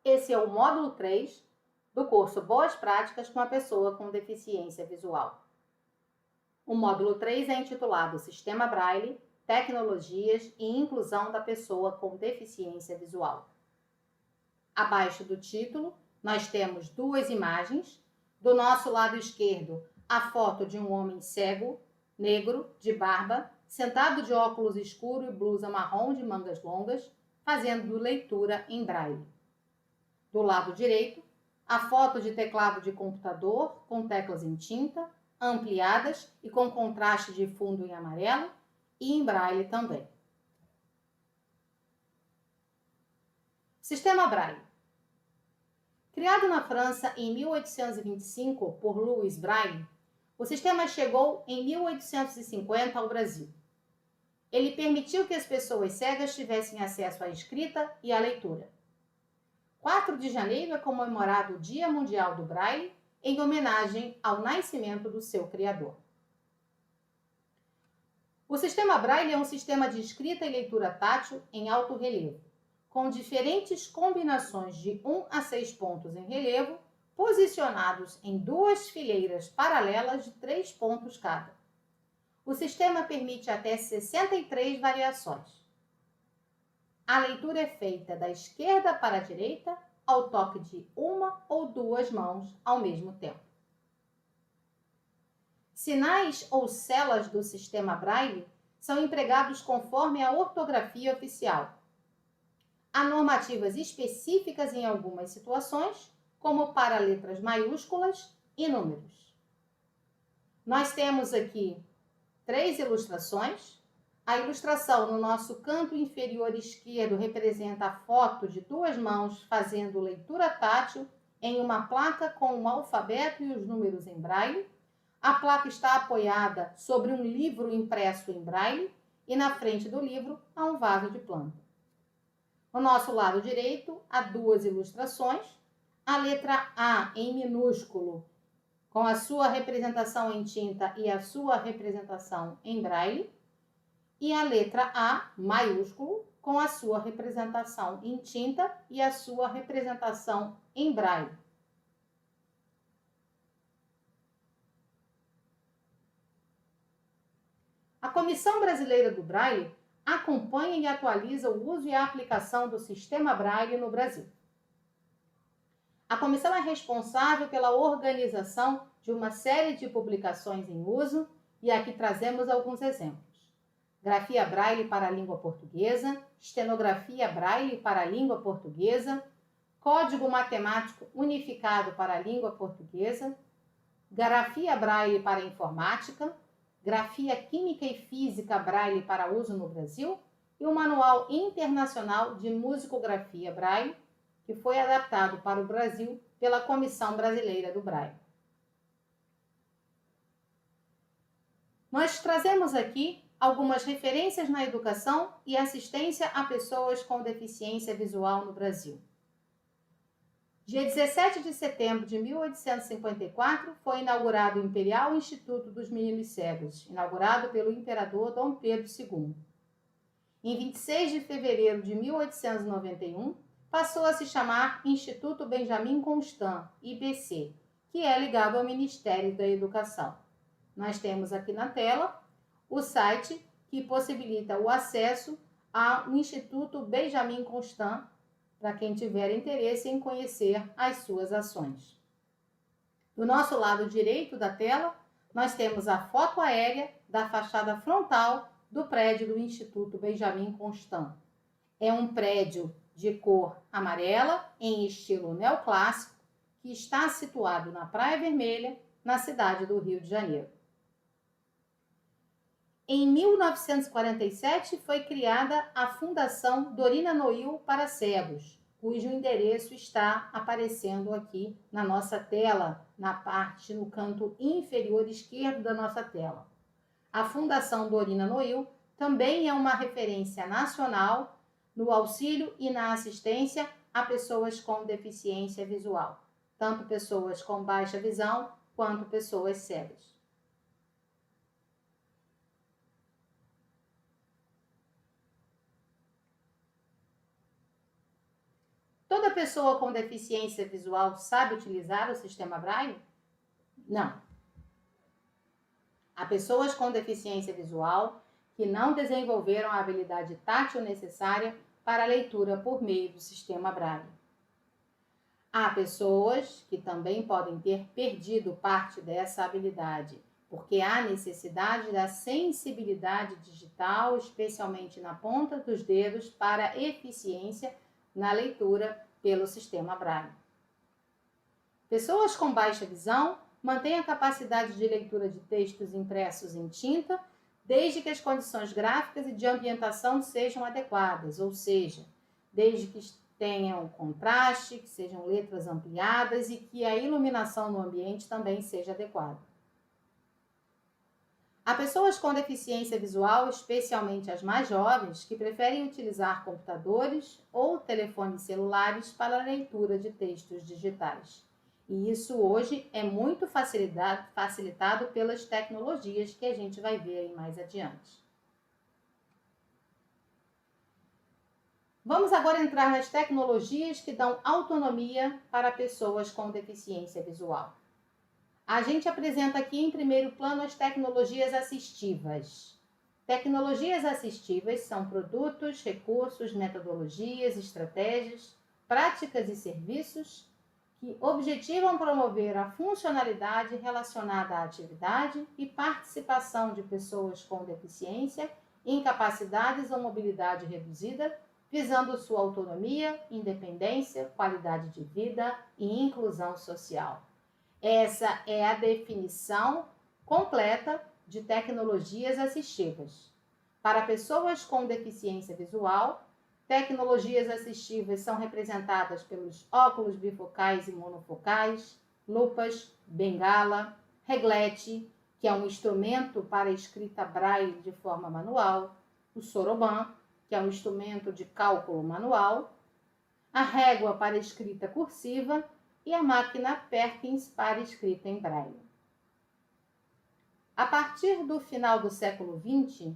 Esse é o módulo 3 do curso Boas Práticas com a pessoa com deficiência visual. O módulo 3 é intitulado Sistema Braille, Tecnologias e Inclusão da Pessoa com Deficiência Visual. Abaixo do título, nós temos duas imagens. Do nosso lado esquerdo, a foto de um homem cego, negro, de barba, sentado de óculos escuro e blusa marrom de mangas longas, fazendo leitura em braille. Do lado direito, a foto de teclado de computador com teclas em tinta, ampliadas e com contraste de fundo em amarelo e em braille também. Sistema Braille. Criado na França em 1825 por Louis Braille, o sistema chegou em 1850 ao Brasil. Ele permitiu que as pessoas cegas tivessem acesso à escrita e à leitura. 4 de janeiro é comemorado o Dia Mundial do Braille, em homenagem ao nascimento do seu criador. O sistema Braille é um sistema de escrita e leitura tátil em alto relevo, com diferentes combinações de 1 a 6 pontos em relevo, posicionados em 2 fileiras paralelas de 3 pontos cada. O sistema permite até 63 variações. A leitura é feita da esquerda para a direita, ao toque de uma ou duas mãos ao mesmo tempo. Sinais ou celas do sistema Braille são empregados conforme a ortografia oficial. Há normativas específicas em algumas situações, como para letras maiúsculas e números. Nós temos aqui 3 ilustrações. A ilustração no nosso canto inferior esquerdo representa a foto de 2 mãos fazendo leitura tátil em uma placa com o alfabeto e os números em braille. A placa está apoiada sobre um livro impresso em braille e na frente do livro há um vaso de planta. No nosso lado direito há 2 ilustrações. A letra A em minúsculo, com a sua representação em tinta e a sua representação em braille. E a letra A, maiúsculo, com a sua representação em tinta e a sua representação em braille. A Comissão Brasileira do Braille acompanha e atualiza o uso e a aplicação do sistema Braille no Brasil. A comissão é responsável pela organização de uma série de publicações em uso e aqui trazemos alguns exemplos. Grafia Braille para a língua portuguesa, Estenografia Braille para a língua portuguesa, Código Matemático Unificado para a língua portuguesa, Grafia Braille para a informática, Grafia Química e Física Braille para uso no Brasil e o Manual Internacional de Musicografia Braille, que foi adaptado para o Brasil pela Comissão Brasileira do Braille. Nós trazemos aqui algumas referências na educação e assistência a pessoas com deficiência visual no Brasil. Dia 17 de setembro de 1854 foi inaugurado o Imperial Instituto dos Meninos Cegos, inaugurado pelo imperador Dom Pedro II. Em 26 de fevereiro de 1891, passou a se chamar Instituto Benjamin Constant, IBC, que é ligado ao Ministério da Educação. Nós temos aqui na tela o site que possibilita o acesso ao Instituto Benjamin Constant, para quem tiver interesse em conhecer as suas ações. Do nosso lado direito da tela, nós temos a foto aérea da fachada frontal do prédio do Instituto Benjamin Constant. É um prédio de cor amarela, em estilo neoclássico, que está situado na Praia Vermelha, na cidade do Rio de Janeiro. Em 1947 foi criada a Fundação Dorina Noil para Cegos, cujo endereço está aparecendo aqui na nossa tela, no canto inferior esquerdo da nossa tela. A Fundação Dorina Noil também é uma referência nacional no auxílio e na assistência a pessoas com deficiência visual, tanto pessoas com baixa visão quanto pessoas cegas. Toda pessoa com deficiência visual sabe utilizar o sistema Braille? Não. Há pessoas com deficiência visual que não desenvolveram a habilidade tátil necessária para a leitura por meio do sistema Braille. Há pessoas que também podem ter perdido parte dessa habilidade, porque há necessidade da sensibilidade digital, especialmente na ponta dos dedos, para eficiência na leitura pelo sistema Braille. Pessoas com baixa visão mantêm a capacidade de leitura de textos impressos em tinta, desde que as condições gráficas e de ambientação sejam adequadas, ou seja, desde que tenham contraste, que sejam letras ampliadas e que a iluminação no ambiente também seja adequada. Há pessoas com deficiência visual, especialmente as mais jovens, que preferem utilizar computadores ou telefones celulares para a leitura de textos digitais. E isso hoje é muito facilitado pelas tecnologias que a gente vai ver aí mais adiante. Vamos agora entrar nas tecnologias que dão autonomia para pessoas com deficiência visual. A gente apresenta aqui em primeiro plano as tecnologias assistivas. Tecnologias assistivas são produtos, recursos, metodologias, estratégias, práticas e serviços que objetivam promover a funcionalidade relacionada à atividade e participação de pessoas com deficiência, incapacidades ou mobilidade reduzida, visando sua autonomia, independência, qualidade de vida e inclusão social. Essa é a definição completa de tecnologias assistivas. Para pessoas com deficiência visual, tecnologias assistivas são representadas pelos óculos bifocais e monofocais, lupas, bengala, reglete, que é um instrumento para escrita braille de forma manual, o soroban, que é um instrumento de cálculo manual, a régua para escrita cursiva e a máquina Perkins para escrita em braille. A partir do final do século XX,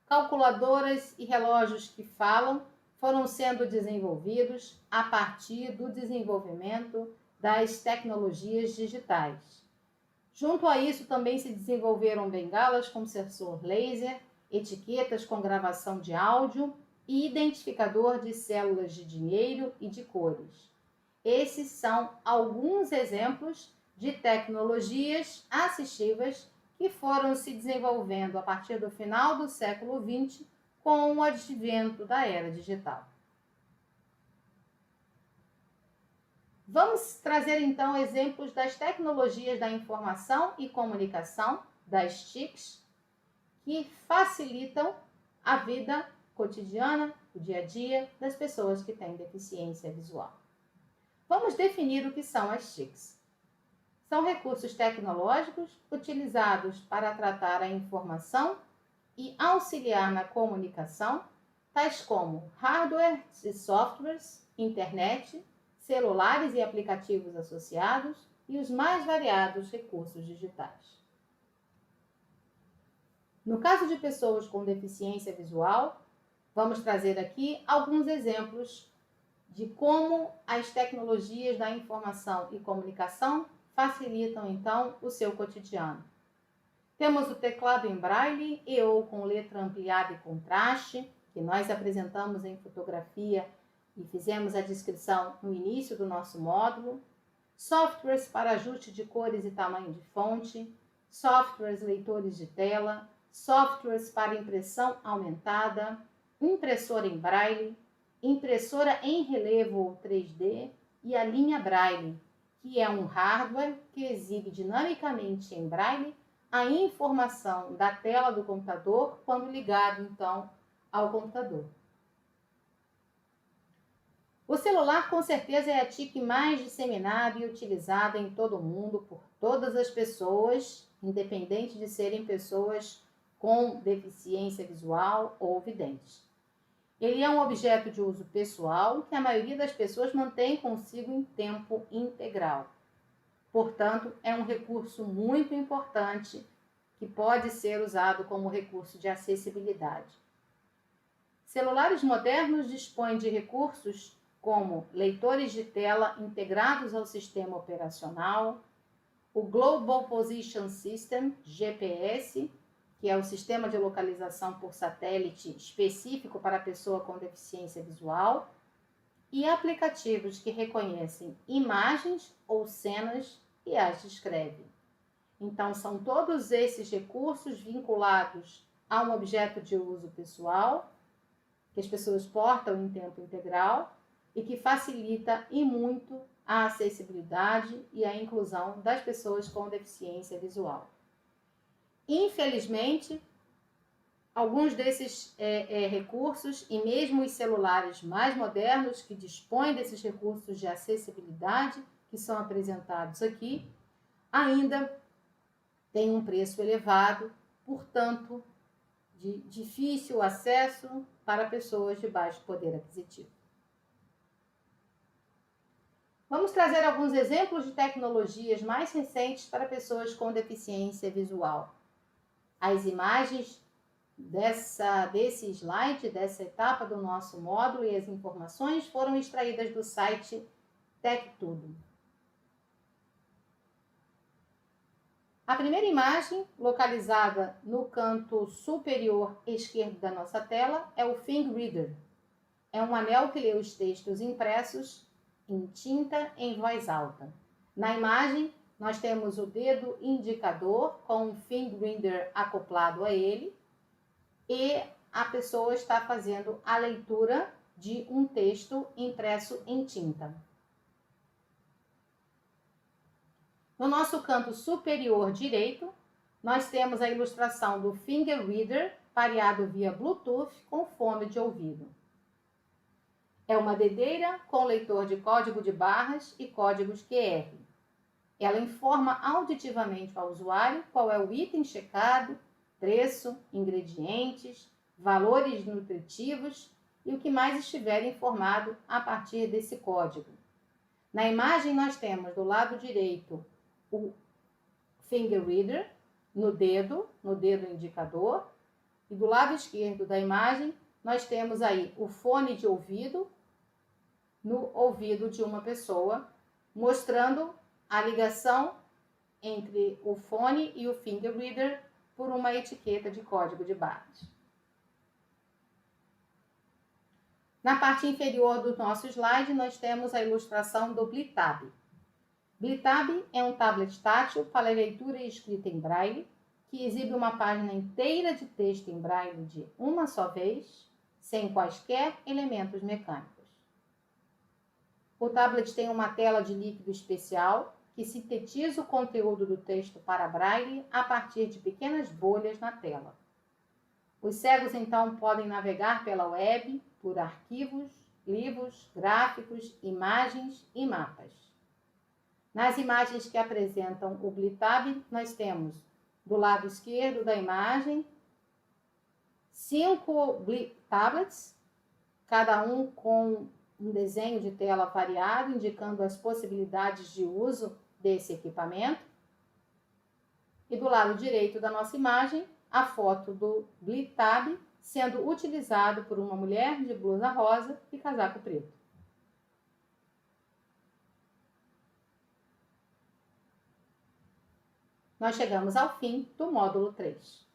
calculadoras e relógios que falam foram sendo desenvolvidos a partir do desenvolvimento das tecnologias digitais. Junto a isso, também se desenvolveram bengalas com sensor laser, etiquetas com gravação de áudio e identificador de células de dinheiro e de cores. Esses são alguns exemplos de tecnologias assistivas que foram se desenvolvendo a partir do final do século XX com o advento da era digital. Vamos trazer então exemplos das tecnologias da informação e comunicação, das TICs, que facilitam a vida cotidiana, o dia a dia das pessoas que têm deficiência visual. Vamos definir o que são as TICs. São recursos tecnológicos utilizados para tratar a informação e auxiliar na comunicação, tais como hardware e softwares, internet, celulares e aplicativos associados e os mais variados recursos digitais. No caso de pessoas com deficiência visual, vamos trazer aqui alguns exemplos de como as tecnologias da informação e comunicação facilitam, então, o seu cotidiano. Temos o teclado em braille e ou com letra ampliada e contraste, que nós apresentamos em fotografia e fizemos a descrição no início do nosso módulo. Softwares para ajuste de cores e tamanho de fonte, softwares leitores de tela, softwares para impressão aumentada, impressora em braille, impressora em relevo ou 3D e a linha braille, que é um hardware que exibe dinamicamente em braille a informação da tela do computador quando ligado, então, ao computador. O celular, com certeza, é a TIC mais disseminada e utilizada em todo o mundo por todas as pessoas, independente de serem pessoas com deficiência visual ou videntes. Ele é um objeto de uso pessoal que a maioria das pessoas mantém consigo em tempo integral. Portanto, é um recurso muito importante que pode ser usado como recurso de acessibilidade. Celulares modernos dispõem de recursos como leitores de tela integrados ao sistema operacional, o Global Position System, GPS, que é o sistema de localização por satélite específico para a pessoa com deficiência visual, e aplicativos que reconhecem imagens ou cenas e as descrevem. Então, são todos esses recursos vinculados a um objeto de uso pessoal, que as pessoas portam em tempo integral e que facilita e muito a acessibilidade e a inclusão das pessoas com deficiência visual. Infelizmente, alguns desses recursos e mesmo os celulares mais modernos que dispõem desses recursos de acessibilidade que são apresentados aqui, ainda têm um preço elevado, portanto, de difícil acesso para pessoas de baixo poder aquisitivo. Vamos trazer alguns exemplos de tecnologias mais recentes para pessoas com deficiência visual. As imagens desse slide, dessa etapa do nosso módulo e as informações foram extraídas do site TechTudo. A primeira imagem, localizada no canto superior esquerdo da nossa tela, é o Thing Reader. É um anel que lê os textos impressos em tinta em voz alta. Na imagem, nós temos o dedo indicador com o Thing Reader acoplado a ele e a pessoa está fazendo a leitura de um texto impresso em tinta. No nosso canto superior direito, nós temos a ilustração do Finger Reader pareado via Bluetooth com fone de ouvido. É uma dedeira com leitor de código de barras e códigos QR. Ela informa auditivamente ao usuário qual é o item checado, preço, ingredientes, valores nutritivos e o que mais estiver informado a partir desse código. Na imagem nós temos do lado direito o Finger Reader no dedo indicador, e do lado esquerdo da imagem nós temos aí o fone de ouvido no ouvido de uma pessoa, mostrando a ligação entre o fone e o Finger Reader por uma etiqueta de código de barras. Na parte inferior do nosso slide, nós temos a ilustração do Blitab. Blitab é um tablet tátil para leitura e escrita em braille, que exibe uma página inteira de texto em braille de uma só vez, sem quaisquer elementos mecânicos. O tablet tem uma tela de líquido especial, que sintetiza o conteúdo do texto para braille a partir de pequenas bolhas na tela. Os cegos, então, podem navegar pela web, por arquivos, livros, gráficos, imagens e mapas. Nas imagens que apresentam o Blitab, nós temos, do lado esquerdo da imagem, 5 tablets, cada um com um desenho de tela variado, indicando as possibilidades de uso desse equipamento. E do lado direito da nossa imagem, a foto do Blitab sendo utilizado por uma mulher de blusa rosa e casaco preto. Nós chegamos ao fim do módulo 3.